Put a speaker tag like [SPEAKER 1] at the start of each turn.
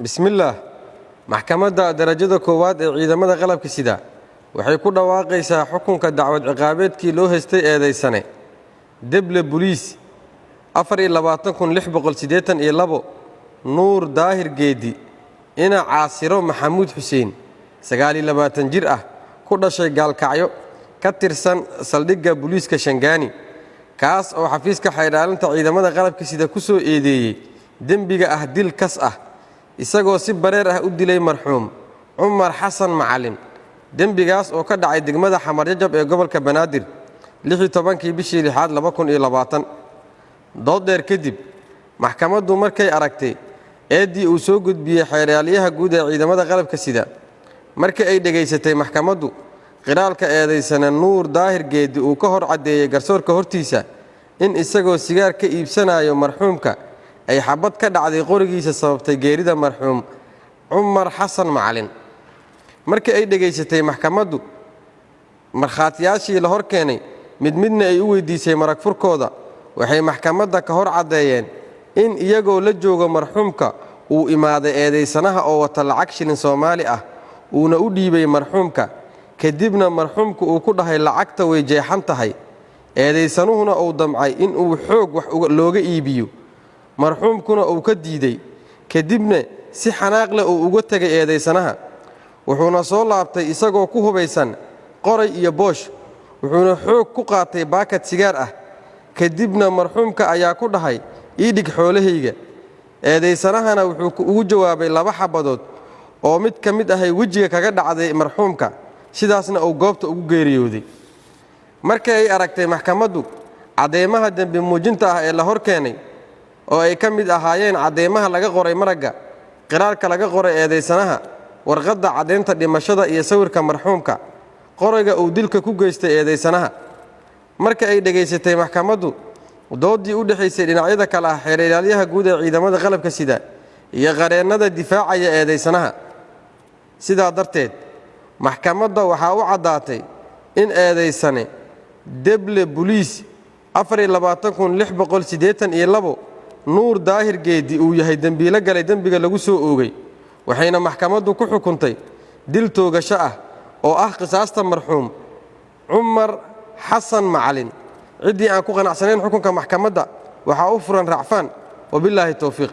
[SPEAKER 1] بسم الله محكمة درجة كواد ciidamada qalabka sida waxay ku dhawaaqaysaa xukunka dacwad ciqaabeedkii loo haystay eedeysane deble booliis 24,682 nuur daahir geedi ina caasiro maxamuud xuseen 29 jir ah ku dhashay gaalkacyo ka tirsan saldhigga booliiska Shangaani kaas oo xafiiska xeeraalinta ciidamada qalabka sida ku soo eedeeyay dembiga ah dil kas ah isagoo si bareer ah u dilay marxuum Umar Xasan Macalin dembigaas oo ka dhacay degmada Xamarjajab ee gobolka Banaadir 16 bishii 2020 dood dheer kadib maxkamaddu markay aragtay eedii uu soo gudbiyay xeeraalyaha guud ee ciidamada qalabka sida markii ay dhageysatay maxkamaddu qiraalka eedeysana nuur daahir geedi uu ka hor cadeeyay garsoorka hortiisa in isagoo sigaar ka iibsanayo marxuumka ay xabad ka dhacday qorigiisa sababtay geerida marxuum Umar Xasan Macalin markii ay dhageysatay maxkamaddu marxaatiyaashii la hor keenay midna ay u weydiisay marag furkooda waxay maxkamadda ka hor cadeeyeen in iyagoo la joogo marxuumka uu imaaday eedeysanaha oo wata lacag shilin Soomaali ah uuna u dhiibay marxuumka kadibna marxuumku uu ku dhahay lacagta way jeexan tahay eedeysanuhuna uu damcay in uu xoog wax looga iibiyo marxuumkuna uu ka diiday kadibna si xanaaq leh uu uga tagay eedeysanaha wuxuuna soo laabtay isagoo ku hubaysan qoray iyo boosh wuxuuna xoog ku qaatay baakad sigaar ah kadibna marxuumka ayaa ku dhahay ii dhig xoolahayga eedeysanahana wuxuu ugu jawaabay 2 xabadood oo mid ka mid ah wajiga kaga dhacday marxuumka sidaasna uu goobta ugu geeriyooday markii ay aragtay maxkamaddu cadeemaha dambi muujinta ah ee la hor keenay oo ay ka mid ahaayeen cadeemaha laga qoray maragga qiraalka laga qoray eedeysanaha warqadda cadeynta dhimashada iyo sawirka marxuumka qoriga uu dilka ku geystay eedeysanaha markii ay dhageysatay maxkamaddu doodii u dhaxaysay dhinacyada kala ah xeeraalyaha guud ee ciidamada qalabka sida iyo qareennada difaacaya eedeysanaha sidaa darteed maxkamadda waxaa u cadaatay in eedeysane deble booliis 24,682 nuur daahir geedi uu yahay dambiile galay dambiga lagu soo oogay waxayna maxkamaddu ku xukuntay dil toogasho ah oo ah qisaasta marxuum Umar Xasan Macalin cidii aan ku qanacsanayn xukunka maxkamadda waxa uu furan racfaan wabillahi tawfiiq